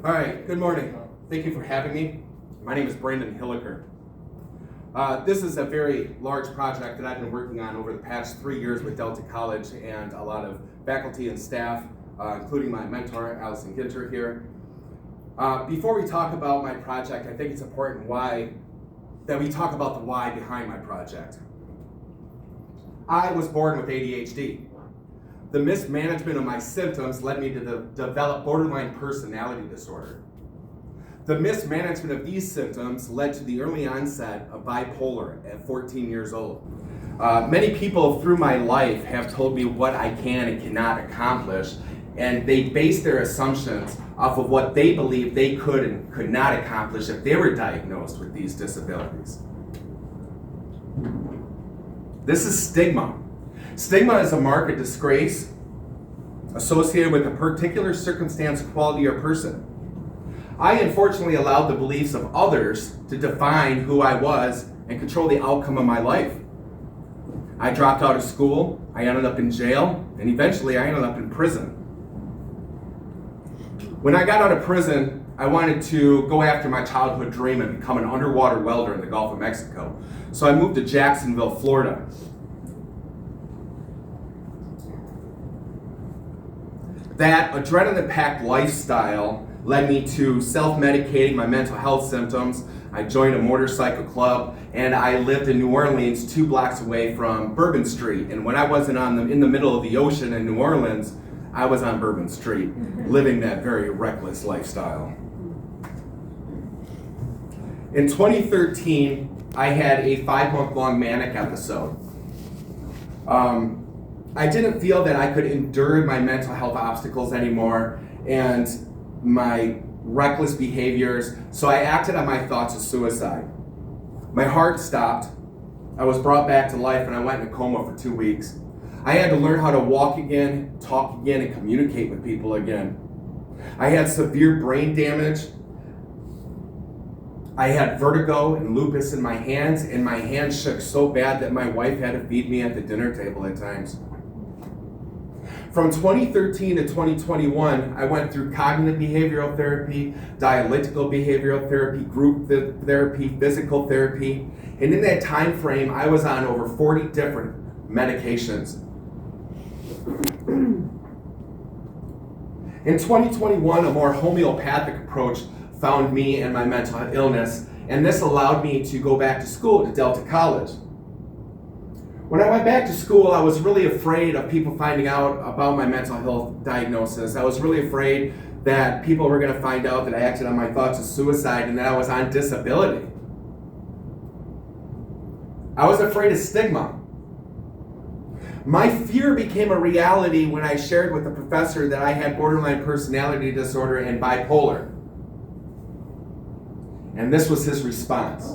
All right, good morning. Thank you for having me. My name is Hillaker. This is a very large project that I've been working on over the past 3 years with Delta College and a lot of faculty and staff, including my mentor, Allison Ginter here. Before we talk about my project, I think it's important that we talk about the why behind my project. I was born with ADHD. The mismanagement of my symptoms led me to develop borderline personality disorder. The mismanagement of these symptoms led to the early onset of bipolar at 14 years old. Many people through my life have told me what I can and cannot accomplish, and they base their assumptions off of what they believe they could and could not accomplish if they were diagnosed with these disabilities. This is stigma. Stigma is a mark of disgrace associated with a particular circumstance, quality, or person. I unfortunately allowed the beliefs of others to define who I was and control the outcome of my life. I dropped out of school, I ended up in jail, and eventually I ended up in prison. When I got out of prison, I wanted to go after my childhood dream and become an underwater welder in the Gulf of Mexico. So I moved to Jacksonville, Florida. That adrenaline-packed lifestyle led me to self-medicating my mental health symptoms. I joined a motorcycle club, and I lived in New Orleans 2 blocks away from Bourbon Street. And when I wasn't in the middle of the ocean in New Orleans, I was on Bourbon Street, living that very reckless lifestyle. In 2013, I had a 5-month-long manic episode. I didn't feel that I could endure my mental health obstacles anymore and my reckless behaviors, so I acted on my thoughts of suicide. My heart stopped, I was brought back to life, and I went in a coma for 2 weeks. I had to learn how to walk again, talk again, and communicate with people again. I had severe brain damage. I had vertigo and lupus in my hands, and my hands shook so bad that my wife had to feed me at the dinner table at times. From 2013 to 2021, I went through cognitive behavioral therapy, dialectical behavioral therapy, group therapy, physical therapy, and in that time frame, I was on over 40 different medications. In 2021, a more homeopathic approach found me and my mental illness, and this allowed me to go back to school to Delta College. When I went back to school, I was really afraid of people finding out about my mental health diagnosis. I was really afraid that people were going to find out that I acted on my thoughts of suicide and that I was on disability. I was afraid of stigma. My fear became a reality when I shared with the professor that I had borderline personality disorder and bipolar. And this was his response.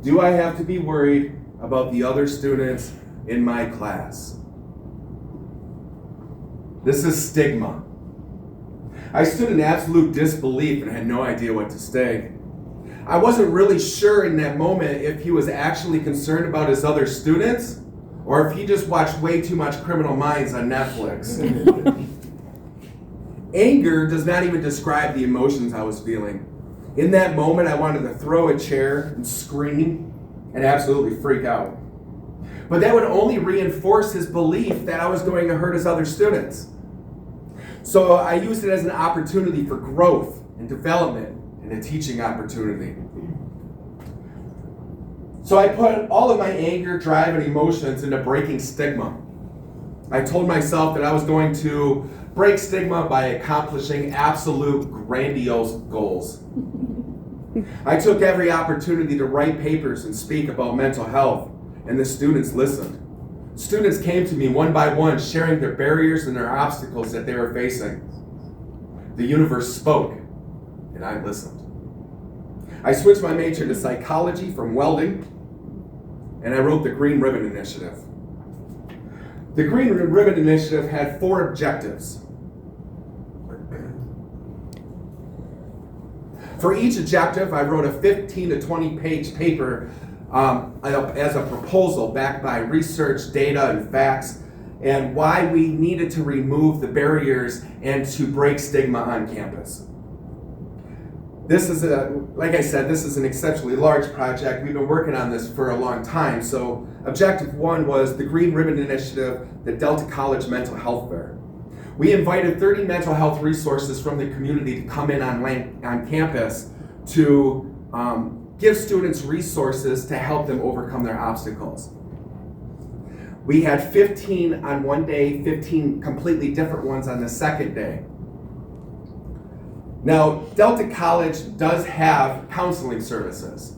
Do I have to be worried about the other students in my class? This is stigma. I stood in absolute disbelief and had no idea what to say. I wasn't really sure in that moment if he was actually concerned about his other students or if he just watched way too much Criminal Minds on Netflix. Anger does not even describe the emotions I was feeling. In that moment, I wanted to throw a chair and scream and absolutely freak out. But that would only reinforce his belief that I was going to hurt his other students. So I used it as an opportunity for growth and development and a teaching opportunity. So I put all of my anger, drive, and emotions into breaking stigma. I told myself that I was going to break stigma by accomplishing absolute grandiose goals. I took every opportunity to write papers and speak about mental health, and the students listened. Students came to me one by one, sharing their barriers and their obstacles that they were facing. The universe spoke, and I listened. I switched my major to psychology from welding, and I wrote the Green Ribbon Initiative. The Green Ribbon Initiative had 4 objectives. For each objective, I wrote a 15 to 20 page paper as a proposal backed by research, data, and facts, and why we needed to remove the barriers and to break stigma on campus. This is like I said, this is an exceptionally large project. We've been working on this for a long time. So objective 1 was the Green Ribbon Initiative, the Delta College Mental Health Fair. We invited 30 mental health resources from the community to come in on campus to give students resources to help them overcome their obstacles. We had 15 on one day, 15 completely different ones on the second day. Now, Delta College does have counseling services.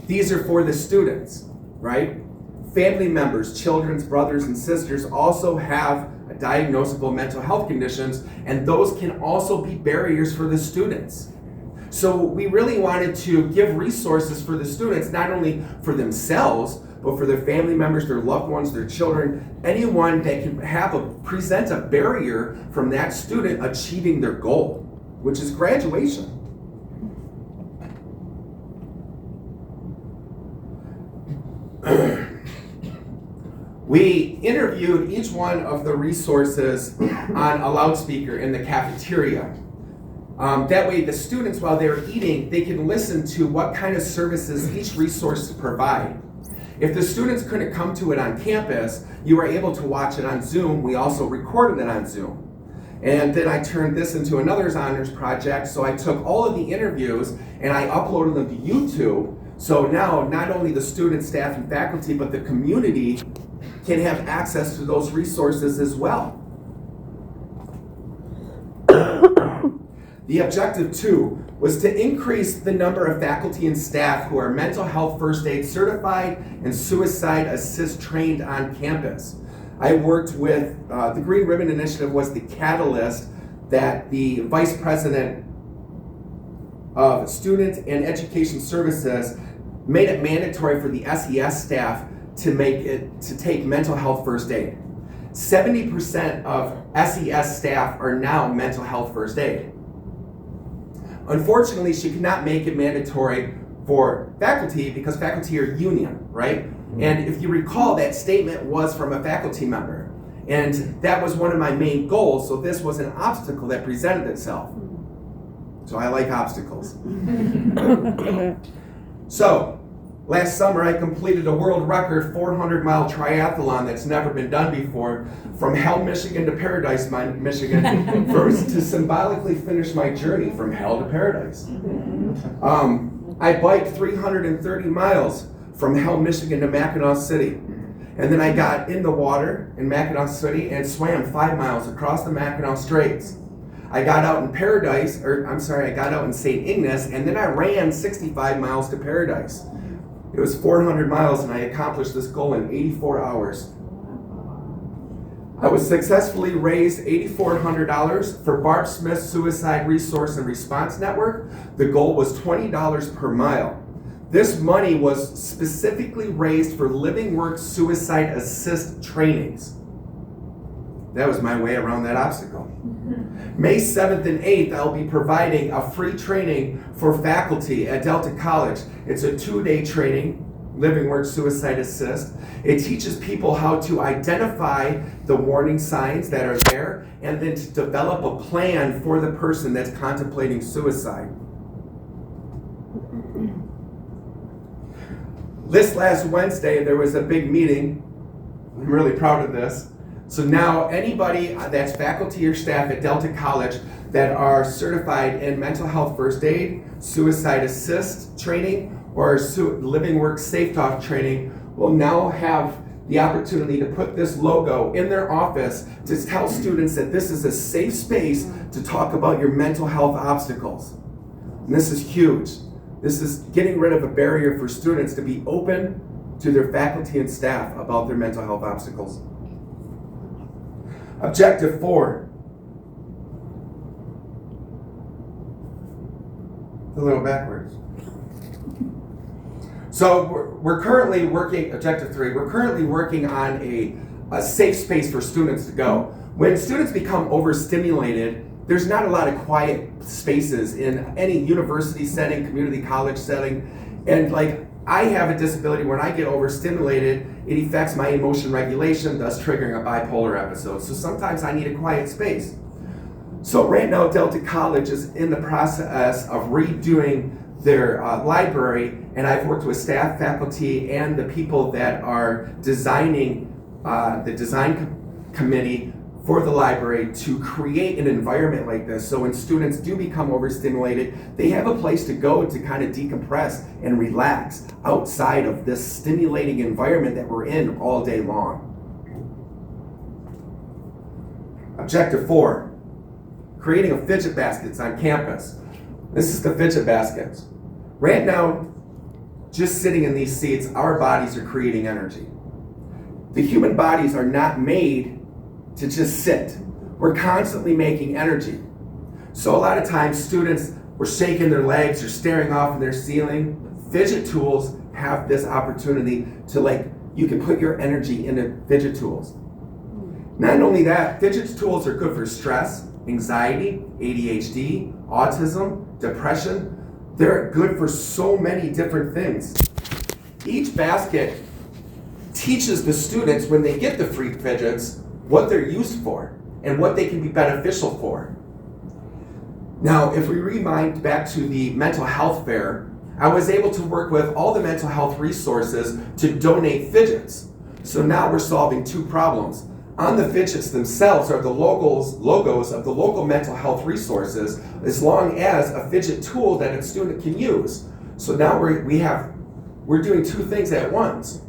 These are for the students, right? Family members, children's brothers and sisters also have diagnosable mental health conditions, and those can also be barriers for the students. So we really wanted to give resources for the students, not only for themselves, but for their family members, their loved ones, their children, anyone that can present a barrier from that student achieving their goal, which is graduation. We interviewed each one of the resources on a loudspeaker in the cafeteria. That way the students, while they're eating, they can listen to what kind of services each resource provide. If the students couldn't come to it on campus, you were able to watch it on Zoom. We also recorded it on Zoom. And then I turned this into another honors project, so I took all of the interviews and I uploaded them to YouTube. So now not only the students, staff, and faculty, but the community can have access to those resources as well. The objective 2 was to increase the number of faculty and staff who are mental health first aid certified and suicide assist trained on campus. I worked with, the Green Ribbon Initiative was the catalyst that the Vice President of Student and Education Services made it mandatory for the SES staff to take mental health first aid. 70% of SES staff are now mental health first aid. Unfortunately, she could not make it mandatory for faculty because faculty are union, right? And if you recall, that statement was from a faculty member. And that was one of my main goals, so this was an obstacle that presented itself. So I like obstacles. So, last summer I completed a world record 400-mile triathlon that's never been done before, from Hell, Michigan to Paradise, Michigan, to symbolically finish my journey from hell to paradise. I biked 330 miles from Hell, Michigan to Mackinac City. And then I got in the water in Mackinac City and swam 5 miles across the Mackinac Straits. I got out in I got out in St. Ignace, and then I ran 65 miles to Paradise. It was 400 miles, and I accomplished this goal in 84 hours. I was successfully raised $8,400 for Barb Smith's Suicide Resource and Response Network. The goal was $20 per mile. This money was specifically raised for Living Works Suicide Assist trainings. That was my way around that obstacle. May 7th and 8th, I'll be providing a free training for faculty at Delta College. It's a 2-day training, Living Works Suicide Assist. It teaches people how to identify the warning signs that are there and then to develop a plan for the person that's contemplating suicide. This last Wednesday, there was a big meeting. I'm really proud of this. So now anybody that's faculty or staff at Delta College that are certified in mental health first aid, suicide assist training, or Living Works Safe Talk training will now have the opportunity to put this logo in their office to tell students that this is a safe space to talk about your mental health obstacles. And this is huge. This is getting rid of a barrier for students to be open to their faculty and staff about their mental health obstacles. Objective 4. A little backwards. So we're currently working, objective 3, we're currently working on a safe space for students to go. When students become overstimulated, there's not a lot of quiet spaces in any university setting, community college setting, and like I have a disability when I get overstimulated, it affects my emotion regulation, thus triggering a bipolar episode. So sometimes I need a quiet space. So right now, Delta College is in the process of redoing their library, and I've worked with staff, faculty, and the people that are designing the design committee for the library to create an environment like this. So when students do become overstimulated, they have a place to go to kind of decompress and relax outside of this stimulating environment that we're in all day long. Objective 4, creating a fidget baskets on campus. This is the fidget baskets. Right now, just sitting in these seats, our bodies are creating energy. The human bodies are not made to just sit. We're constantly making energy. So a lot of times students were shaking their legs or staring off in their ceiling. Fidget tools have this opportunity to you can put your energy into fidget tools. Not only that, fidget tools are good for stress, anxiety, ADHD, autism, depression. They're good for so many different things. Each basket teaches the students when they get the free fidgets what they're used for and what they can be beneficial for. Now, if we rewind back to the mental health fair, I was able to work with all the mental health resources to donate fidgets. So now we're solving 2 problems. On the fidgets themselves are the logos of the local mental health resources, as long as a fidget tool that a student can use. So now we're doing 2 things at once.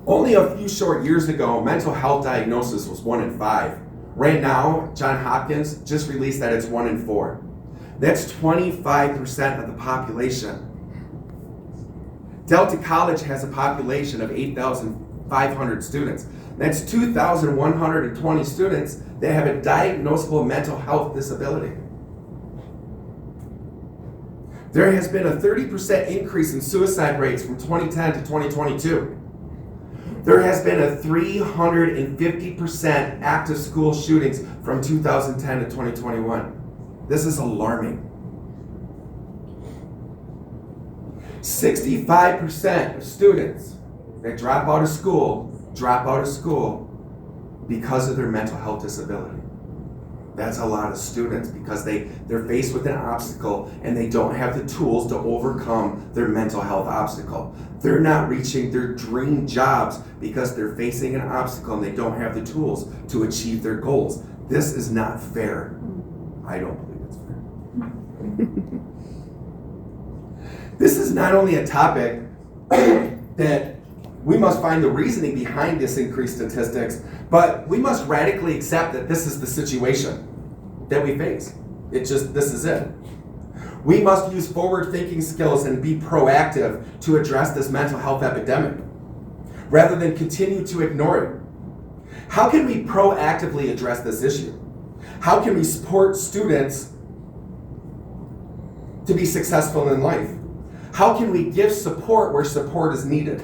Only a few short years ago, mental health diagnosis was 1 in 5. Right now, Johns Hopkins just released that it's 1 in 4. That's 25% of the population. Delta College has a population of 8,500 students. That's 2,120 students that have a diagnosable mental health disability. There has been a 30% increase in suicide rates from 2010 to 2022. There has been a 350% active school shootings from 2010 to 2021. This is alarming. 65% of students that drop out of school because of their mental health disability. That's a lot of students because they're faced with an obstacle and they don't have the tools to overcome their mental health obstacle. They're not reaching their dream jobs because they're facing an obstacle and they don't have the tools to achieve their goals. This is not fair. I don't believe it's fair. This is not only a topic that we must find the reasoning behind this increased statistics, but we must radically accept that this is the situation that we face. This is it. We must use forward-thinking skills and be proactive to address this mental health epidemic, rather than continue to ignore it. How can we proactively address this issue? How can we support students to be successful in life? How can we give support where support is needed?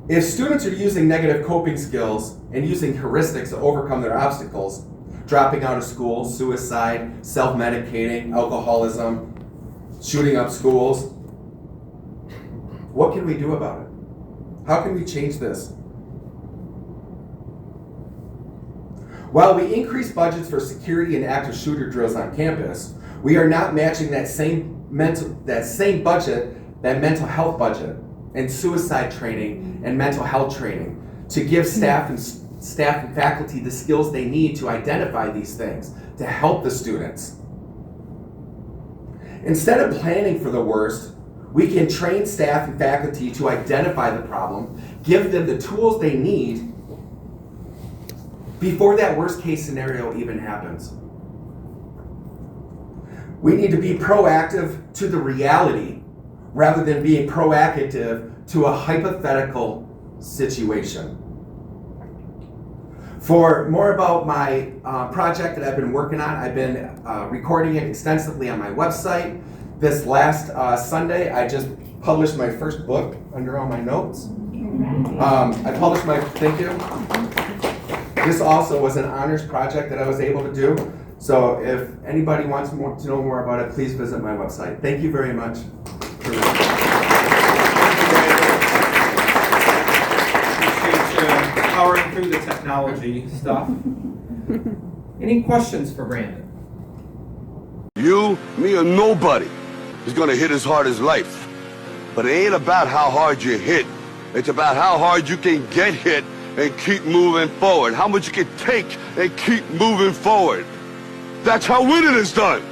If students are using negative coping skills and using heuristics to overcome their obstacles, dropping out of school, suicide, self-medicating, alcoholism, shooting up schools, what can we do about it? How can we change this? While we increase budgets for security and active shooter drills on campus, we are not matching that same budget, that mental health budget, and suicide training and mental health training to give staff and faculty the skills they need to identify these things, to help the students. Instead of planning for the worst, we can train staff and faculty to identify the problem, give them the tools they need before that worst case scenario even happens. We need to be proactive to the reality rather than being proactive to a hypothetical situation. For more about my project that I've been working on, I've been recording it extensively on my website. This last Sunday, I just published my first book under all my notes. Thank you. This also was an honors project that I was able to do. So if anybody wants to know more about it, please visit my website. Thank you very much. through the technology stuff. Any questions for Brandon? You, me, or nobody is gonna hit as hard as life. But it ain't about how hard you hit. It's about how hard you can get hit and keep moving forward. How much you can take and keep moving forward. That's how winning is done.